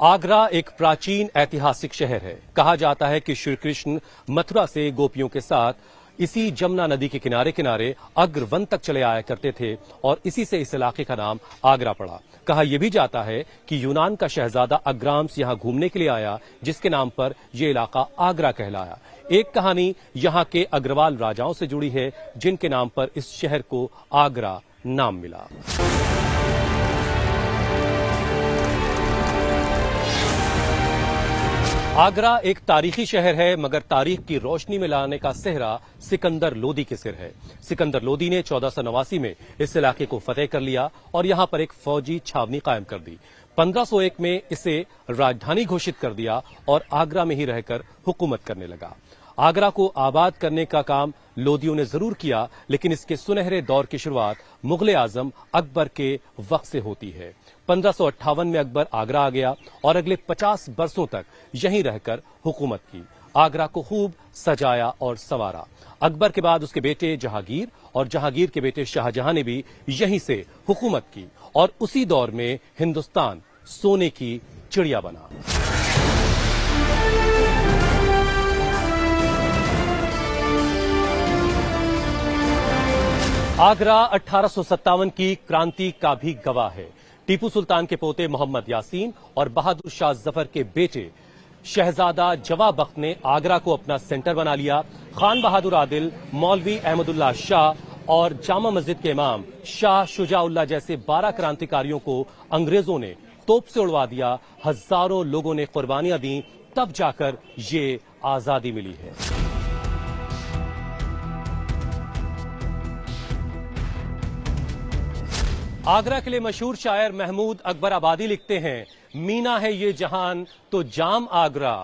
आगरा एक प्राचीन ऐतिहासिक शहर है। कहा जाता है कि श्री कृष्ण मथुरा से गोपियों के साथ इसी जमुना नदी के किनारे किनारे अग्र वन तक चले आया करते थे और इसी से इस इलाके का नाम आगरा पड़ा। कहा यह भी जाता है कि यूनान का शहजादा अग्राम्स यहां घूमने के लिए आया, जिसके नाम पर यह इलाका आगरा कहलाया। एक कहानी यहां के अग्रवाल राजाओं से जुड़ी है, जिनके नाम पर इस शहर को आगरा नाम मिला। आगरा एक तारीखी शहर है, मगर तारीख की रोशनी में लाने का सेहरा सिकंदर लोदी के सिर है। सिकंदर लोदी ने 1489 में इस इलाके को फतेह कर लिया और यहां पर एक फौजी छावनी कायम कर दी। 1501 में इसे राजधानी घोषित कर दिया और आगरा में ही रहकर हुकूमत करने लगा। आगरा को आबाद करने का काम लोदियों ने जरूर किया, लेकिन इसके सुनहरे दौर की शुरुआत मुगल आजम अकबर के वक्त से होती है। 1558 में अकबर आगरा आ गया और अगले 50 बरसों तक यहीं रहकर हुकूमत की। आगरा को खूब सजाया और संवारा। अकबर के बाद उसके बेटे जहांगीर और जहांगीर के बेटे शाहजहां ने भी यहीं से हुकूमत की और उसी दौर में हिंदुस्तान सोने की चिड़िया बना। आगरा 1857 की क्रांति का भी गवाह है। टीपू सुल्तान के पोते मोहम्मद यासीन और बहादुर शाह जफर के बेटे शहजादा जवा बख्त ने आगरा को अपना सेंटर बना लिया। खान बहादुर आदिल, मौलवी अहमदुल्लाह शाह और जामा मस्जिद के इमाम शाह शुजाउल्लाह जैसे 12 क्रांतिकारियों को अंग्रेजों ने तोप से उड़वा दिया। हजारों लोगों ने कुर्बानियां दी, तब जाकर ये आजादी मिली है। आगरा के लिए मशहूर शायर महमूद अकबर आबादी लिखते हैं, मीना है ये जहान तो जाम आगरा,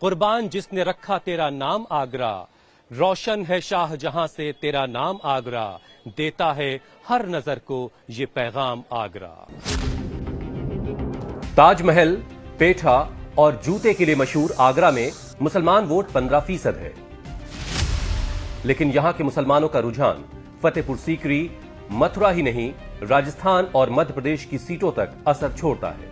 कुर्बान जिसने रखा तेरा नाम आगरा, रोशन है शाहजहां से तेरा नाम आगरा, देता है हर नजर को ये पैगाम आगरा। ताजमहल, पेठा और जूते के लिए मशहूर आगरा में मुसलमान वोट 15% है, लेकिन यहां के मुसलमानों का रुझान फतेहपुर सीकरी, मथुरा ही नहीं राजस्थान और मध्य प्रदेश की सीटों तक असर छोड़ता है।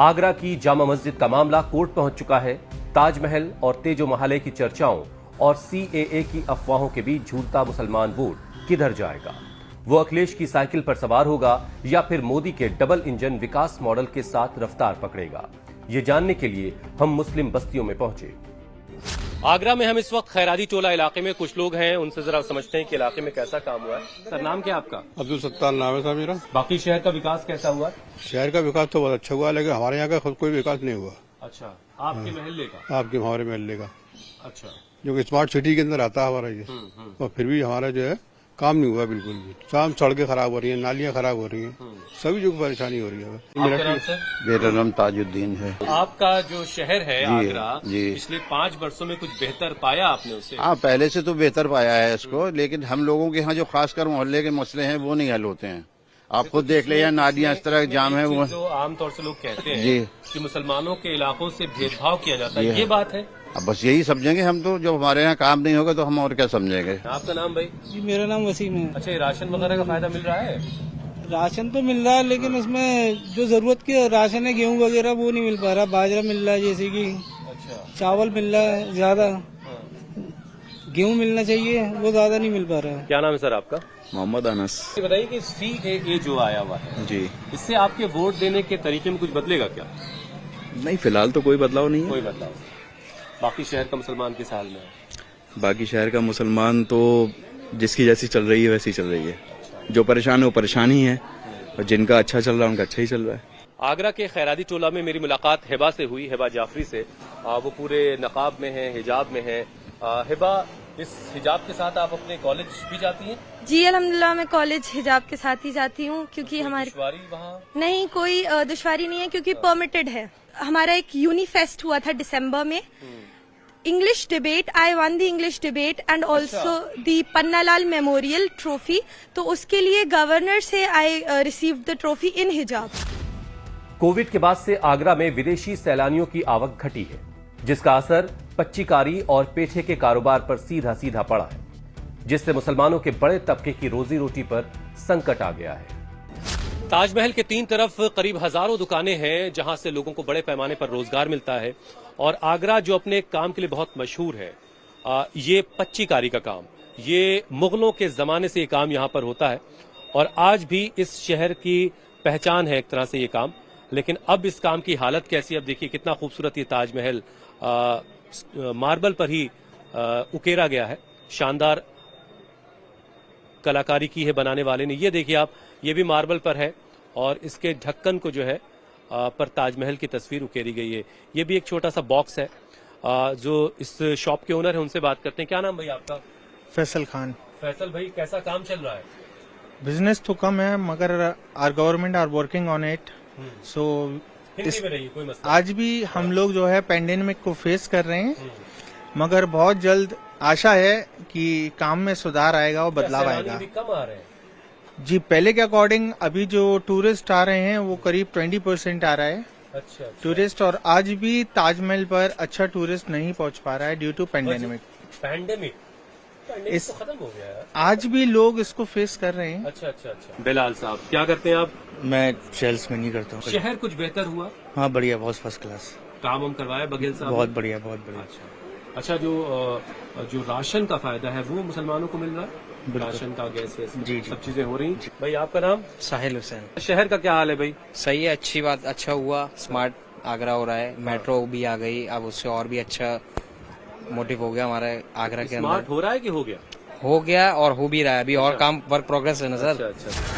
आगरा की जामा मस्जिद का मामला कोर्ट पहुंच चुका है। ताजमहल और तेजो महाले की चर्चाओं और सीएए की अफवाहों के बीच झूलता मुसलमान वोट किधर जाएगा? वो अखिलेश की साइकिल पर सवार होगा या फिर मोदी के डबल इंजन विकास मॉडल के साथ रफ्तार पकड़ेगा? ये जानने के लिए हम मुस्लिम बस्तियों में पहुंचे। आगरा में हम इस वक्त खैरादी टोला इलाके में कुछ लोग हैं, उनसे जरा समझते हैं कि इलाके में कैसा काम हुआ है। सर, नाम क्या आपका? अब्दुल सत्तार नाम है सर मेरा। बाकी शहर का विकास कैसा हुआ? शहर का विकास तो बहुत अच्छा हुआ, लेकिन हमारे यहाँ का खुद कोई विकास नहीं हुआ। अच्छा, आपके महल्ले का? आपके हमारे महल्ले का। अच्छा, जो कि स्मार्ट सिटी के अंदर आता है हमारा ये, और फिर भी हमारा जो है काम नहीं हुआ बिल्कुल भी। शाम सड़कें खराब हो रही हैं, नालियां खराब हो रही हैं, सभी जो परेशानी हो रही है। मेरा नाम ताजुद्दीन है। आपका जो शहर है आगरा, पिछले 5 वर्षों में कुछ बेहतर पाया आपने उससे? हाँ, पहले से तो बेहतर पाया है इसको, लेकिन हम लोगों के यहाँ जो खासकर मोहल्ले के मसले हैं वो नहीं हल होते हैं। आप खुद देख ले, नालियां इस तरह जाम है। वो जो आमतौर से लोग कहते हैं कि मुसलमानों के इलाकों से भेदभाव किया जाता है, ये बात है? अब बस यही समझेंगे हम तो, जब हमारे यहाँ काम नहीं होगा तो हम और क्या समझेंगे। आपका नाम भाई? जी, मेरा नाम वसीम है। अच्छा, राशन वगैरह का फायदा मिल रहा है? राशन तो मिल रहा है, लेकिन उसमें जो जरूरत की राशन है, गेहूं वगैरह वो नहीं मिल पा रहा। बाजरा मिल रहा है जैसे कि, अच्छा, चावल मिल रहा है ज्यादा, गेहूं मिलना चाहिए वो ज्यादा नहीं मिल पा रहा है। क्या नाम है सर आपका? मोहम्मद अनस। बताइए कि सीएए जो आया हुआ है जी, इससे आपके वोट देने के तरीके में कुछ बदलेगा क्या? नहीं, फिलहाल तो कोई बदलाव नहीं है। कोई बदलाव? बाकी शहर का मुसलमान किस हाल में है? बाकी शहर का मुसलमान तो जिसकी जैसी चल रही है वैसी चल रही है। जो परेशान है वो परेशान ही है, और जिनका अच्छा चल रहा है उनका अच्छा ही चल रहा है। आगरा के खैरादी टोला में मेरी मुलाकात हिबा से हुई, हिबा जाफरी से। वो पूरे नकाब में है, हिजाब में है। हिबा, इस हिजाब के साथ आप अपने कॉलेज भी जाती हैं? जी अल्हम्दुलिल्लाह, मैं कॉलेज हिजाब के साथ ही जाती हूँ, क्योंकि हमारी दुश्वारी वहाँ नहीं, कोई दुश्वारी नहीं है, क्योंकि परमिटेड है। हमारा एक यूनी फेस्ट हुआ था दिसंबर में, English debate. I one the English debate and also the Pannalal memorial trophy, तो उसके लिए गवर्नर से I received the trophy in हिजाब। कोविड के बाद से आगरा में विदेशी सैलानियों की आवक घटी है, जिसका असर पच्चीकारी और पेठे के कारोबार पर सीधा सीधा पड़ा है, जिससे मुसलमानों के बड़े तबके की रोजी रोटी पर संकट आ गया है। ताजमहल के तीन तरफ करीब हजारों दुकानें हैं जहां से लोगों को बड़े पैमाने पर रोजगार मिलता है। और आगरा जो अपने काम के लिए बहुत मशहूर है, ये पच्चीकारी का काम, ये मुगलों के जमाने से ये काम यहां पर होता है और आज भी इस शहर की पहचान है एक तरह से ये काम। लेकिन अब इस काम की हालत कैसी, अब देखिए कितना खूबसूरत ये ताजमहल मार्बल पर ही उकेरा गया है, शानदार कलाकारी की है बनाने वाले ने। ये देखिए आप, ये भी मार्बल पर है और इसके ढक्कन को जो है पर ताजमहल की तस्वीर उकेरी गई है। ये भी एक छोटा सा बॉक्स है। जो इस शॉप के ओनर है उनसे बात करते हैं। क्या नाम भाई आपका? फैसल खान। फैसल भाई, कैसा काम चल रहा है? बिजनेस तो कम है मगर are government are working on it. So Hindi में रहिए, कोई मसला आज भी हम लोग जो है पेंडेमिक को फेस कर रहे हैं, मगर बहुत जल्द आशा है कि काम में सुधार आएगा और बदलाव आएगा। भी कम आ रहे हैं। जी, पहले के अकॉर्डिंग अभी जो टूरिस्ट आ रहे हैं वो करीब 20% आ रहा है अच्छा। टूरिस्ट, और आज भी ताजमहल पर अच्छा टूरिस्ट नहीं पहुंच पा रहा है ड्यू टू पेंडेमिक। पैंडेमिक इस- तो खत्म हो गया है। आज भी लोग इसको फेस कर रहे हैं। अच्छा अच्छा अच्छा। बिलाल साहब, क्या करते हैं आप? मैं सेल्स में नहीं करता हूँ। शहर कुछ बेहतर हुआ? हाँ, बढ़िया, बहुत फर्स्ट क्लास। काम हम करवाया बघेल साहब? बहुत बढ़िया, बहुत बढ़िया। अच्छा, जो राशन का फायदा है वो मुसलमानों को मिल रहा है? राशन का, गैस वैस, जी, जी। सब चीजें हो रही हैं। भाई आपका नाम? साहिल हुसैन। शहर का क्या हाल है भाई? सही है, अच्छी बात, अच्छा हुआ, स्मार्ट आगरा हो रहा है, मेट्रो भी आ गई, अब उससे और भी अच्छा मोटिव हो गया हमारे आगरा के स्मार्ट अंदर। हो रहा है कि हो गया? हो गया और हो भी रहा है, अभी और काम वर्क प्रोग्रेस है ना सर। अच्छा अच्छा।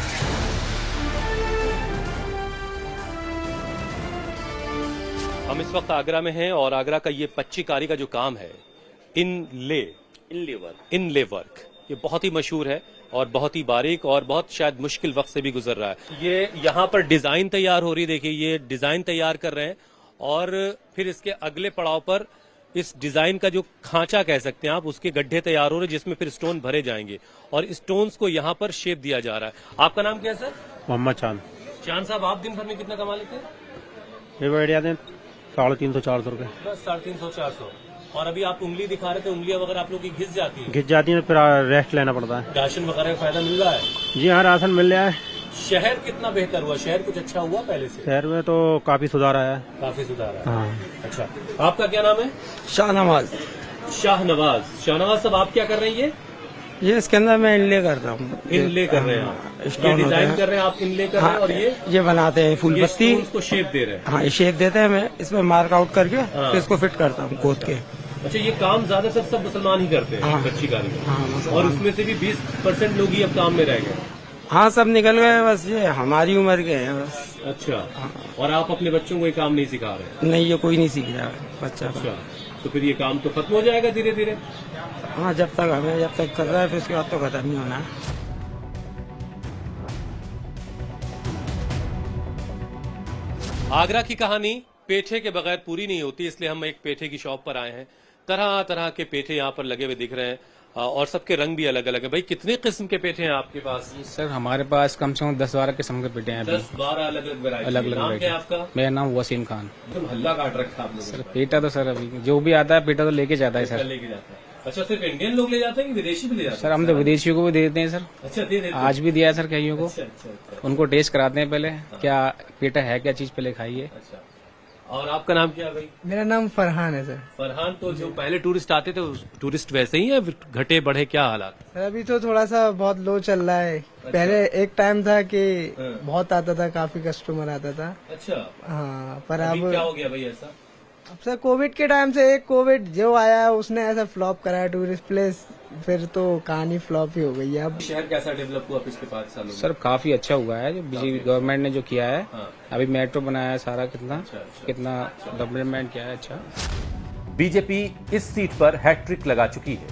हम इस वक्त आगरा में हैं और आगरा का ये पच्चीकारी का जो काम है, इनले वर्क, ये बहुत ही मशहूर है और बहुत ही बारीक और बहुत शायद मुश्किल वक्त से भी गुजर रहा है। ये यहाँ पर डिजाइन तैयार हो रही है, देखिए ये डिजाइन तैयार कर रहे हैं और फिर इसके अगले पड़ाव पर इस डिजाइन का जो खांचा कह सकते हैं आप, उसके गड्ढे तैयार हो रहे हैं जिसमें फिर स्टोन भरे जाएंगे और स्टोन्स को यहाँ पर शेप दिया जा रहा है। आपका नाम क्या है सर? मोहम्मद चांद। चांद साहब, आप दिन भर में कितना कमा लेते हैं? ये बढ़िया दें 350-400 रुपए। बस 350-400। और अभी आप उंगली दिखा रहे थे, उंगलियां वगैरह आप लोग की घिस जाती है? घिस जाती है, फिर रेस्ट लेना पड़ता है। राशन वगैरह का फायदा मिल रहा है? जी हाँ, राशन मिल रहा है। शहर कितना बेहतर हुआ? शहर कुछ अच्छा हुआ पहले से? शहर में तो काफी सुधार आया है। काफी सुधार है। हाँ। अच्छा, आपका क्या नाम है? शाहनवाज। शाहनवाज। शाहनवाज साहब, आप क्या कर रही है? ये इसके अंदर मैं इनले करता हूँ। इनले कर रहे हैं आप? ये डिजाइन कर रहे हैं आप, इनले कर रहे हैं और ये बनाते हैं फूल ये पत्ती। stones को शेप दे रहे हैं? हाँ, ये शेप देते हैं, मैं इसमें मार्क आउट करके फिर इसको फिट करता हूँ गोद के। अच्छा, ये काम ज्यादातर सब मुसलमान ही करते हैं पच्चीकारी में? और उसमें से भी 20% लोग ही अब काम में रह गए? हाँ, सब निकल गए, बस ये हमारी उम्र के हैं बस। अच्छा, और आप अपने बच्चों को ये काम नहीं सिखा रहे? नहीं, ये कोई नहीं सीख रहा बच्चा। अच्छा, तो फिर ये काम तो खत्म हो जाएगा धीरे धीरे? हाँ, जब तक कर रहा है फिर उसके बाद तो खत्म नहीं होना। आगरा की कहानी पेठे के बगैर पूरी नहीं होती, इसलिए हम एक पेठे की शॉप पर आए हैं। तरह तरह के पेठे यहाँ पर लगे हुए दिख रहे हैं और सबके रंग भी अलग अलग है। भाई, कितने किस्म के पेठे हैं आपके पास? सर, हमारे पास कम से कम 10-12 किस्म के पेटे हैं। 10-12 अलग अलग वैरायटी। अलग अलग नाम क्या है आपका? मेरा नाम वसीम खान। तुम हल्ला काट रखा आप लोगों सर, पेटा तो सर अभी जो भी आता है पेटा तो लेके जाता है ने? सर। लेके जाता है। अच्छा, सिर्फ इंडियन लोग ले जाते हैं कि विदेशी भी ले जाते सर, हम तो विदेशियों को भी दे देते हैं सर। हैं? अच्छा, दे देते हैं। आज भी दिया है सर कईयों को। अच्छा अच्छा अच्छा उनको टेस्ट कराते हैं पहले, क्या पेटा है क्या चीज, पहले खाइए। अच्छा। और आपका नाम क्या है भाई? मेरा नाम फरहान है सर। फरहान, तो जो पहले टूरिस्ट आते थे टूरिस्ट वैसे ही है, घटे बढ़े, क्या हालात? सर, अभी तो थोड़ा सा बहुत लो चल रहा है। पहले एक टाइम था कि बहुत आता था, काफी कस्टमर आता था। अच्छा, हाँ, पर अभी अब क्या हो गया भाई ऐसा? अब सर कोविड के टाइम से एक कोविड जो आया है उसने ऐसा फ्लॉप कराया टूरिस्ट प्लेस, फिर तो कहानी फ्लॉप ही हो गई है। अब शहर कैसा डेवलप हुआ पिछले 5 सालों में? सर, काफी अच्छा हुआ है जो बीजेपी गवर्नमेंट ने जो किया है। हाँ। अभी मेट्रो बनाया है सारा, कितना अच्छा। कितना डेवलपमेंट किया है। अच्छा, बीजेपी इस सीट पर हैट्रिक लगा चुकी है।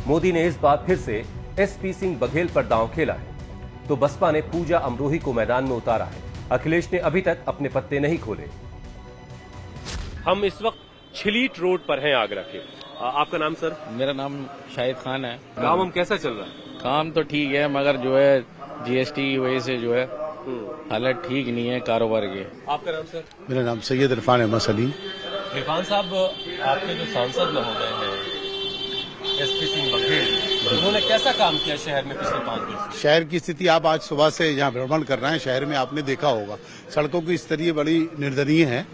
मोदी ने इस बार फिर से एसपी सिंह बघेल पर दांव खेला है तो बसपा ने पूजा अमरोही को मैदान में उतारा है। अखिलेश ने अभी तक अपने पत्ते नहीं खोले। हम इस वक्त छिलीट रोड पर हैं आगरा के। आपका नाम सर? मेरा नाम शाहिद खान है। काम हम कैसा चल रहा है? काम तो ठीक है, मगर जो है जीएसटी की वजह से जो है हालत ठीक नहीं है कारोबार के। आपका नाम सर? मेरा नाम सैयद इरफान अहमद सलीम। इरफान साहब, आपके जो सांसद महोदय हैं एसपी सिंह बघेल, उन्होंने कैसा काम किया शहर में पिछले 5 वर्ष से? शहर की स्थिति आप आज सुबह से यहाँ भ्रमण कर रहे हैं, शहर में आपने देखा होगा सड़कों की स्थिति बड़ी निर्दयनीय है।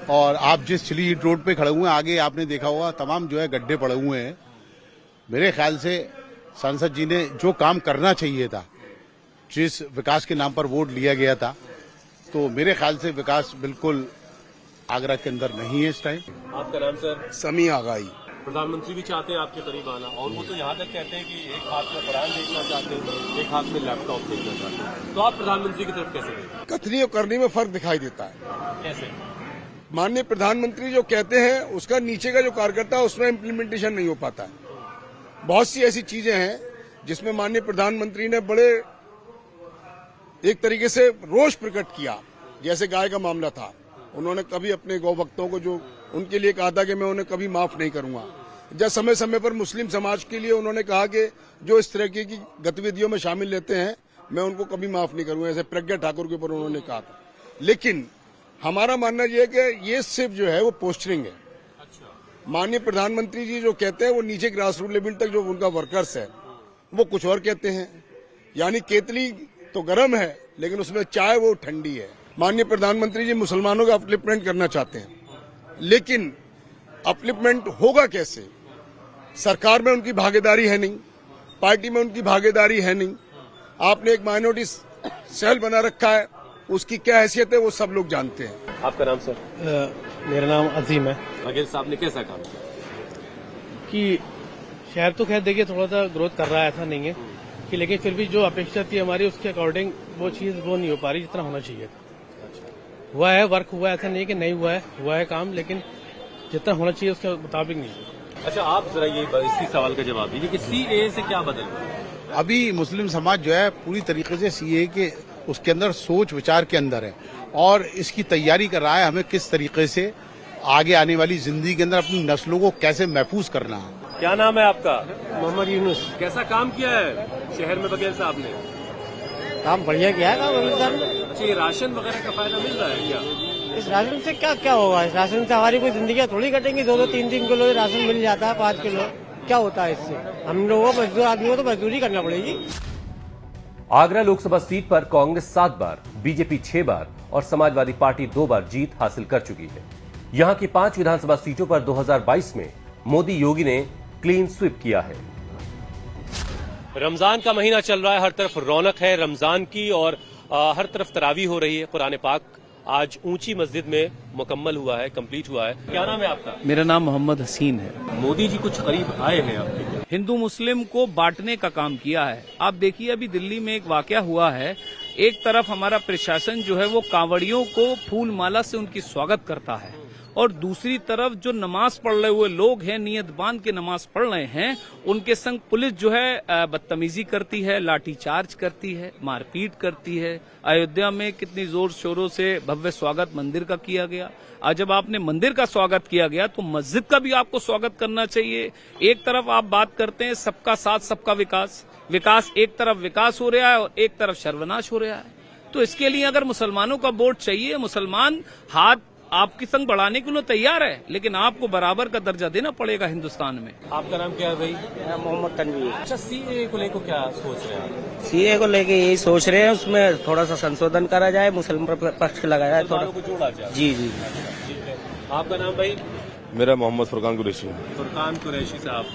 और आप जिस चिली रोड पे खड़े हुए हैं, आगे आपने देखा होगा तमाम जो है गड्ढे पड़े हुए हैं। मेरे ख्याल से सांसद जी ने जो काम करना चाहिए था, जिस विकास के नाम पर वोट लिया गया था, तो मेरे ख्याल से विकास बिल्कुल आगरा के अंदर नहीं है इस टाइम। आपका नाम सर? समी आगाई। प्रधानमंत्री भी चाहते हैं आपके करीब आना, और वो तो यहाँ तक कहते हैं कि एक हाथ में कुरान देखना चाहते हैं, एक हाथ में लैपटॉप देखना चाहते हैं। तो आप प्रधानमंत्री की तरफ कैसे गए? कथनी और करनी में फर्क दिखाई देता है। कैसे? माननीय प्रधानमंत्री जो कहते हैं उसका नीचे का जो कार्यकर्ता है उसमें इम्प्लीमेंटेशन नहीं हो पाता है। बहुत सी ऐसी चीजें हैं जिसमें माननीय प्रधानमंत्री ने बड़े एक तरीके से रोष प्रकट किया। जैसे गाय का मामला था, उन्होंने कभी अपने गौ भक्तों को जो उनके लिए कहा था कि मैं उन्हें कभी माफ नहीं करूंगा। जब समय समय पर मुस्लिम समाज के लिए उन्होंने कहा कि जो इस तरह की गतिविधियों में शामिल लेते हैं मैं उनको कभी माफ नहीं करूंगा, ऐसे प्रज्ञा ठाकुर के ऊपर उन्होंने कहा था। लेकिन हमारा मानना यह है कि ये सिर्फ जो है वो पोस्टरिंग है। माननीय प्रधानमंत्री जी जो कहते हैं वो नीचे ग्रास रूट लेवल तक जो उनका वर्कर्स है वो कुछ और कहते हैं। यानी केतली तो गर्म है लेकिन उसमें चाय वो ठंडी है। माननीय प्रधानमंत्री जी मुसलमानों का अपलिफ्टमेंट करना चाहते हैं, लेकिन अपलिफ्टमेंट होगा कैसे? सरकार में उनकी भागीदारी है नहीं, पार्टी में उनकी भागीदारी है नहीं। आपने एक माइनॉरिटी सेल बना रखा है, उसकी क्या हैसियत है वो सब लोग जानते हैं। आपका नाम सर? मेरा नाम अजीम है। बघेल साहब ने कैसा काम किया? कि शहर तो खैर देखिए थोड़ा सा ग्रोथ कर रहा है, ऐसा नहीं है कि, लेकिन फिर भी जो अपेक्षा थी हमारी उसके अकॉर्डिंग वो चीज़ वो नहीं हो पा रही जितना होना चाहिए था। हुआ है, वर्क हुआ है, ऐसा नहीं है कि नहीं हुआ है काम, लेकिन जितना होना चाहिए उसके मुताबिक नहीं है। अच्छा, आप जरा ये इसी सवाल का जवाब दीजिए कि सीएए से क्या बदल? अभी मुस्लिम समाज जो है पूरी तरीके से सीए के उसके अंदर सोच विचार के अंदर है और इसकी तैयारी कर रहा है हमें किस तरीके से आगे आने वाली जिंदगी के अंदर अपनी नस्लों को कैसे महफूज करना है। क्या नाम है आपका? मोहम्मद यूनुस। कैसा काम किया है शहर में बघेल साहब ने? काम बढ़िया किया है। अच्छा, ये राशन वगैरह का फायदा मिल रहा है क्या? इस राशन से क्या होगा? इस राशन से हमारी कोई जिंदगी थोड़ी कटेंगी। 2-3 किलो राशन मिल जाता है, 5 किलो क्या होता है इससे? हम लोगों को मजदूर आदमी को तो मजदूरी करना पड़ेगी। आगरा लोकसभा सीट पर कांग्रेस 7 बार, बीजेपी 6 बार और समाजवादी पार्टी 2 बार जीत हासिल कर चुकी है। यहां की 5 विधानसभा सीटों पर 2022 में मोदी योगी ने क्लीन स्वीप किया है। रमजान का महीना चल रहा है, हर तरफ रौनक है रमजान की और हर तरफ तरावी हो रही है। कुरान पाक आज ऊंची मस्जिद में मुकम्मल हुआ है, कंप्लीट हुआ है। क्या नाम है आपका? मेरा नाम मोहम्मद हसीन है। मोदी जी कुछ करीब आए हैं आपके? हिंदू मुस्लिम को बांटने का काम किया है। आप देखिए अभी दिल्ली में एक वाकया हुआ है। एक तरफ हमारा प्रशासन जो है वो कांवड़ियों को फूल माला से उनकी स्वागत करता है और दूसरी तरफ जो नमाज पढ़ रहे हुए लोग हैं, नियत बांध के नमाज पढ़ रहे हैं, उनके संग पुलिस जो है बदतमीजी करती है, लाठीचार्ज करती है, मारपीट करती है। अयोध्या में कितनी जोर शोरों से भव्य स्वागत मंदिर का किया गया। आज जब आपने मंदिर का स्वागत किया गया तो मस्जिद का भी आपको स्वागत करना चाहिए। एक तरफ आप बात करते हैं सबका साथ सबका विकास, एक तरफ विकास हो रहा है और एक तरफ सर्वनाश हो रहा है। तो इसके लिए अगर मुसलमानों का वोट चाहिए, मुसलमान हाथ आपकी संग बढ़ाने के लिए तैयार है, लेकिन आपको बराबर का दर्जा देना पड़ेगा हिंदुस्तान में। आपका नाम क्या है भाई? मोहम्मद तनवीर। अच्छा, सीएए को लेकर क्या सोच रहे हैं? सीए को लेके यही सोच रहे हैं, उसमें थोड़ा सा संशोधन करा जाए, मुसलमान पक्ष लगाया जाए, थोड़ा को जोड़ा जाए। जी। आपका नाम भाई? मेरा मोहम्मद फुरकान कुरैशी। फुरकान कुरैशी साहब,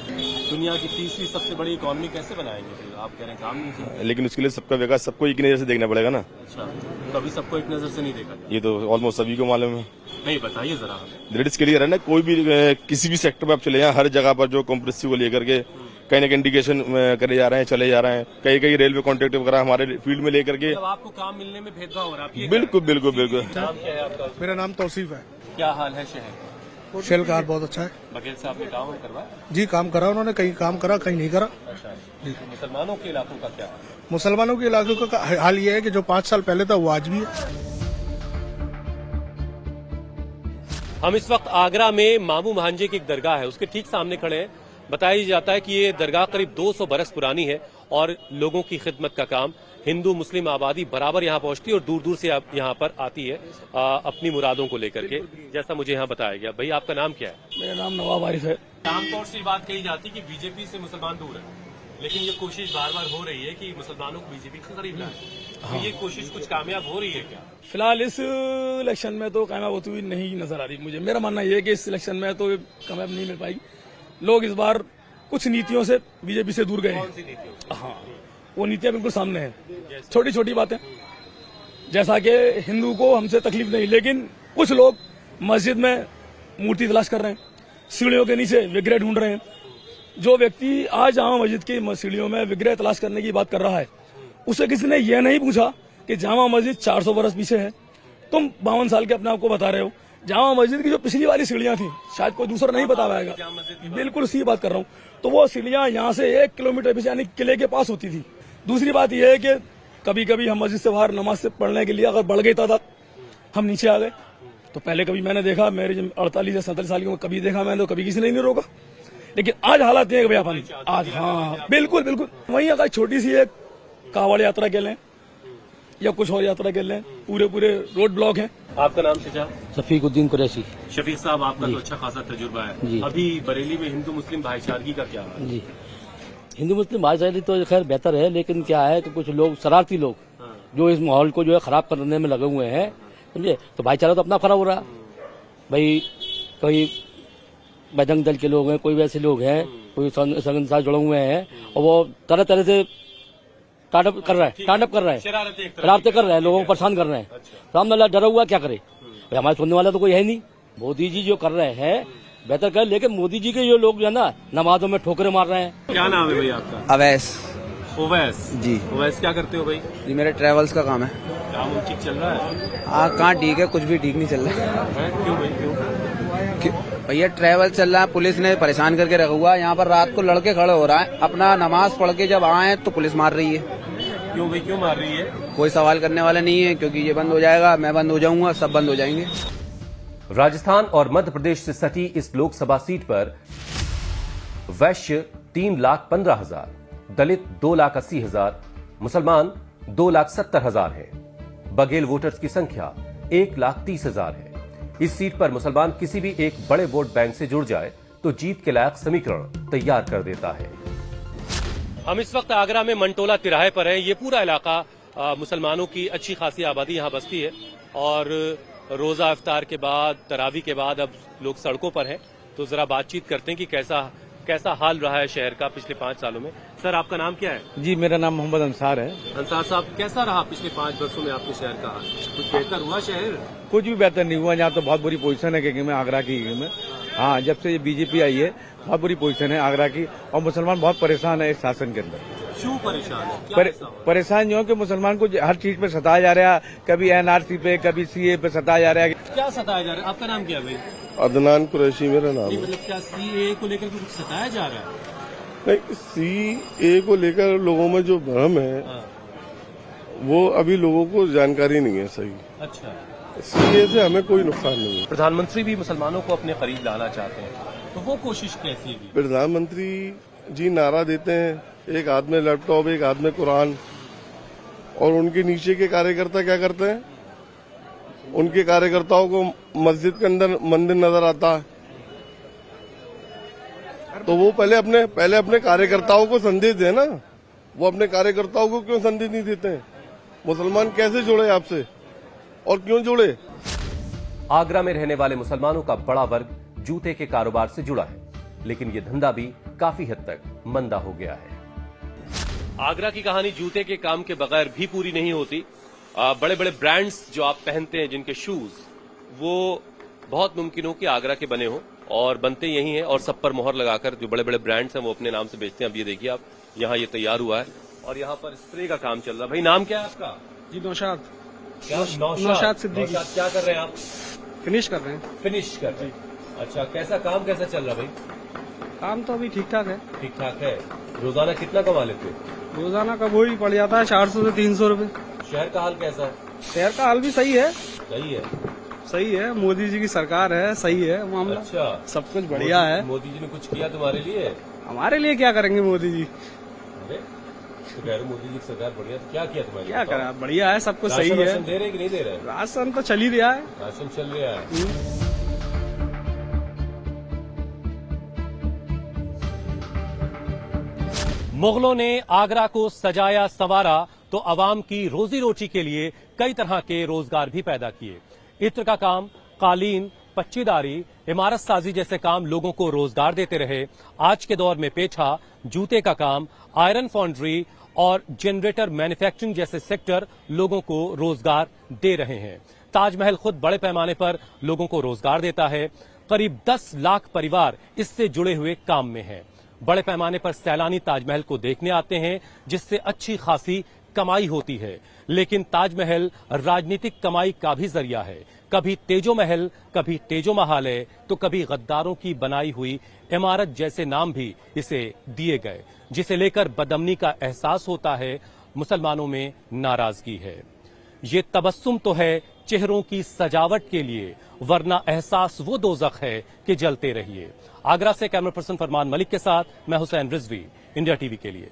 दुनिया की तीसरी सबसे बड़ी इकोनॉमी कैसे बनाएंगे? फिर आप कह रहे हैं काम नहीं किया, लेकिन उसके लिए सबका विकास सबको एक नजर से देखना पड़ेगा ना। अच्छा, तो अभी सबको एक नजर से नहीं देखा? ये तो ऑलमोस्ट सभी को मालूम है। नहीं, बताइए जरा हमें। इट्स क्लियर है ना, कोई भी किसी भी सेक्टर में आप चले जाएं, हर जगह पर जो कॉम्प्रेसिव को लेकर के कहीं ना कहीं इंडिकेशन करे जा रहे हैं, चले जा रहे हैं। कई रेलवे कॉन्ट्रैक्ट वगैरह हमारे फील्ड में लेकर के आपको काम मिलने में भेदभाव हो रहा है? बिल्कुल। नाम क्या है आपका? मेरा नाम तौसीफ है। क्या हाल है शहर? शेल का हाल बहुत अच्छा है। बघेल साहब ने काम करवाया? जी, काम करा उन्होंने, कहीं काम करा कहीं नहीं करा। अच्छा, मुसलमानों के इलाकों का क्या? मुसलमानों के इलाकों का हाल ये है कि जो 5 साल पहले था वो आज भी है। हम इस वक्त आगरा में मामू महांजे की एक दरगाह है, उसके ठीक सामने खड़े हैं। बताया जाता है कि ये दरगाह करीब 200 बरस पुरानी है और लोगों की खिदमत का काम, हिंदू मुस्लिम आबादी बराबर यहाँ पहुंचती है और दूर दूर से यहाँ पर आती है अपनी मुरादों को लेकर के, जैसा मुझे यहाँ बताया गया। भाई, आपका नाम क्या है? मेरा नाम नवाब आरिफ है। आमतौर से बात कही जाती है कि बीजेपी से मुसलमान दूर है, लेकिन ये कोशिश बार बार हो रही है कि मुसलमानों को बीजेपी के करीब लाए, तो ये कोशिश कुछ कामयाब हो रही है क्या? फिलहाल इस इलेक्शन में तो कामयाब होती हुई नहीं नजर आ रही मुझे। मेरा मानना यह है कि इस इलेक्शन में तो कामयाब नहीं मिल पाएगी। लोग इस बार कुछ नीतियों से बीजेपी से दूर गए हैं। हाँ, वो नीतियां बिल्कुल सामने हैं। छोटी छोटी बातें, जैसा कि हिंदू को हमसे तकलीफ नहीं, लेकिन कुछ लोग मस्जिद में मूर्ति तलाश कर रहे हैं, सीढ़ियों के नीचे विग्रह ढूंढ रहे हैं। जो व्यक्ति आज जामा मस्जिद की सीढ़ियों में विग्रह तलाश करने की बात कर रहा है, उसे किसी ने यह नहीं पूछा कि जामा मस्जिद 400 बरस पीछे है, तुम 52 साल के अपने आप को बता रहे हो। जामा मस्जिद की जो पिछली वाली सीढ़ियां थी, शायद कोई दूसरा नहीं बता पाएगा, बिल्कुल सी बात कर रहा हूँ। तो वो सीढ़ियां यहाँ से 1 किलोमीटर पीछे यानी किले के पास होती थी। दूसरी बात यह है कि कभी कभी हम मस्जिद से बाहर नमाज से पढ़ने के लिए अगर बढ़ गई तादाद, हम नीचे आ गए। तो पहले कभी मैंने देखा, मेरे 48 या 47 साल की उम्र, कभी देखा मैंने तो कभी किसी ने नहीं रोका। लेकिन आज हालात ये है भैया अपन आज, हाँ बिल्कुल बिल्कुल, वहीं अगर छोटी सी एक कावड़ यात्रा के लें या कुछ और यात्रा के लें, पूरे रोड ब्लॉक हैं। आपका नाम चाचा? शफीकुद्दीन कुरैशी। शफीक साहब, आपका तो अच्छा खासा तजुर्बा है जी। अभी बरेली में हिंदू मुस्लिम भाईचारगी का क्या है? जी, हिंदू मुस्लिम भाईचारे तो खैर बेहतर है, लेकिन क्या है कि कुछ लोग, शरारती लोग जो इस माहौल को जो है खराब करने में लगे हुए हैं, समझे। तो भाईचारा तो अपना खराब हो रहा है भाई। कोई बजरंग दल के लोग हैं, कोई वैसे लोग हैं, कोई संघ साथ जुड़े हुए हैं, और वो तरह तरह से स्टार्टअप कर रहे हैं, शरारतें कर रहे हैं, लोगों को परेशान कर रहे हैं। तो हम डरा हुआ क्या करे भाई, हमारे सुनने वाला तो कोई है नहीं। मोदी जी जो कर रहे हैं बेहतर कर, लेकिन मोदी जी के जो लोग जो है ना, नमाजों में ठोकरे मार रहे हैं। क्या नाम है भाई आपका? अवैस ओवैस जी। ओवैस, क्या करते हो भाई? जी, मेरे ट्रेवल्स का काम है। काम ठीक चल रहा है? कहाँ ठीक है, कुछ भी ठीक नहीं चल रहा है। क्यों भाई, क्यों? भैया ट्रैवल चल रहा है, पुलिस ने परेशान करके रखा हुआ है। यहाँ पर रात को लड़के खड़े हो रहा है, अपना नमाज पढ़ के जब आए तो पुलिस मार रही है। क्यों भाई, क्यों मार रही है? कोई सवाल करने वाला नहीं है, क्योंकि ये बंद हो जाएगा, मैं बंद हो जाऊंगा, सब बंद हो जाएंगे। राजस्थान और मध्य प्रदेश से सटी इस लोकसभा सीट पर वैश्य 3,15,000, दलित 2,80,000, मुसलमान 2,70,000 हैं। बघेल वोटर्स की संख्या 1,30,000 है। इस सीट पर मुसलमान किसी भी एक बड़े वोट बैंक से जुड़ जाए तो जीत के लायक समीकरण तैयार कर देता है। हम इस वक्त आगरा में मंटोला तिराहे पर हैं। ये पूरा इलाका मुसलमानों की अच्छी खासी आबादी यहाँ बसती है, और रोजा इफ्तार के बाद, तरावी के बाद अब लोग सड़कों पर हैं। तो जरा बातचीत करते हैं कि कैसा हाल रहा है शहर का पिछले 5 सालों में। सर, आपका नाम क्या है? जी, मेरा नाम मोहम्मद अंसार है। अंसार साहब, कैसा रहा पिछले 5 वर्षों में आपके शहर का हाल? कुछ बेहतर हुआ शहर? कुछ भी बेहतर नहीं हुआ। यहाँ तो बहुत बुरी पोजीशन है कि में आगरा की में। हाँ, जब से ये बीजेपी आई है बहुत बुरी पोजीशन है आगरा की, और मुसलमान बहुत परेशान है इस शासन के अंदर। क्यों परेशान है? परेशान जो है कि मुसलमान को हर चीज पे सताया जा रहा है, कभी एनआरसी पे, कभी सीए पे सताया जा रहा है। क्या सताया जा रहा है? आपका नाम क्या है भाई? अदनान कुरैशी मेरा नाम है। मतलब क्या सीए को लेकर कुछ सताया जा रहा है? नहीं, सीए को लेकर लोगों में जो भ्रम है वो अभी लोगों को जानकारी नहीं है सही। अच्छा, सीए से हमें कोई नुकसान नहीं है। प्रधानमंत्री भी मुसलमानों को अपने करीब लाना चाहते हैं, तो वो कोशिश कैसी है? प्रधानमंत्री जी नारा देते हैं, एक हाथ में लैपटॉप, एक हाथ में कुरान, और उनके नीचे के कार्यकर्ता क्या करते हैं? उनके कार्यकर्ताओं को मस्जिद के अंदर मंदिर नजर आता है, तो वो पहले अपने कार्यकर्ताओं को संदेश दें ना। वो अपने कार्यकर्ताओं को क्यों संदेश नहीं देते हैं? मुसलमान कैसे जुड़े आपसे और क्यों जुड़े? आगरा में रहने वाले मुसलमानों का बड़ा वर्ग जूते के कारोबार से जुड़ा है, लेकिन ये धंधा भी काफी हद तक मंदा हो गया है। आगरा की कहानी जूते के काम के बगैर भी पूरी नहीं होती। बड़े बड़े ब्रांड्स जो आप पहनते हैं, जिनके शूज, वो बहुत मुमकिन हो कि आगरा के बने हो, और बनते यही हैं, और सब पर मोहर लगाकर जो बड़े बड़े ब्रांड्स हैं वो अपने नाम से बेचते हैं। अब ये देखिए आप, यहाँ ये तैयार हुआ है और यहाँ पर स्प्रे का काम चल रहा है। भाई, नाम क्या है आपका? जी, नौशाद। नौशाद सिद्दीकी। क्या कर रहे हैं आप? फिनिश कर रहे हैं। फिनिश कर रहे हैं। अच्छा, कैसा काम कैसा चल रहा है भाई? काम तो अभी ठीक ठाक है। ठीक ठाक है। रोजाना कितना कमा लेते हो? रोजाना का वही पड़ जाता है 400 से 300 रुपए। शहर का हाल कैसा है? शहर का हाल भी सही है। सही है, सही है। मोदी जी की सरकार है, सही है मामला। अच्छा, सब कुछ बढ़िया है। मोदी जी ने कुछ किया तुम्हारे लिए? हमारे लिए क्या करेंगे मोदी जी? अरे, तो कह रहे मोदी जी की सरकार बढ़िया, तो क्या किया तुम्हारे लिए? क्या करा, बढ़िया है, सब कुछ सही है। राशन दे रहे कि नहीं दे रहे? राशन तो चल ही रहा है। राशन चल रहा है। मुगलों ने आगरा को सजाया संवारा तो अवाम की रोजी रोटी के लिए कई तरह के रोजगार भी पैदा किए। इत्र का काम, कालीन, पच्चीदारी, इमारत साजी जैसे काम लोगों को रोजगार देते रहे। आज के दौर में पेठा, जूते का काम, आयरन फाउंड्री और जनरेटर मैन्युफैक्चरिंग जैसे सेक्टर लोगों को रोजगार दे रहे हैं। ताजमहल खुद बड़े पैमाने पर लोगों को रोजगार देता है। करीब 10 लाख परिवार इससे जुड़े हुए काम में हैं। बड़े पैमाने पर सैलानी ताजमहल को देखने आते हैं, जिससे अच्छी खासी कमाई होती है। लेकिन ताजमहल राजनीतिक कमाई का भी जरिया है। कभी तेजो महल, कभी तेजो महालय, तो कभी गद्दारों की बनाई हुई इमारत जैसे नाम भी इसे दिए गए, जिसे लेकर बदअमनी का एहसास होता है। मुसलमानों में नाराजगी है। ये तबस्सुम तो है चेहरों की सजावट के लिए, वरना एहसास वो दोज़ख है कि जलते रहिए। आगरा से कैमरा पर्सन फरमान मलिक के साथ मैं हुसैन रिजवी, इंडिया टीवी के लिए।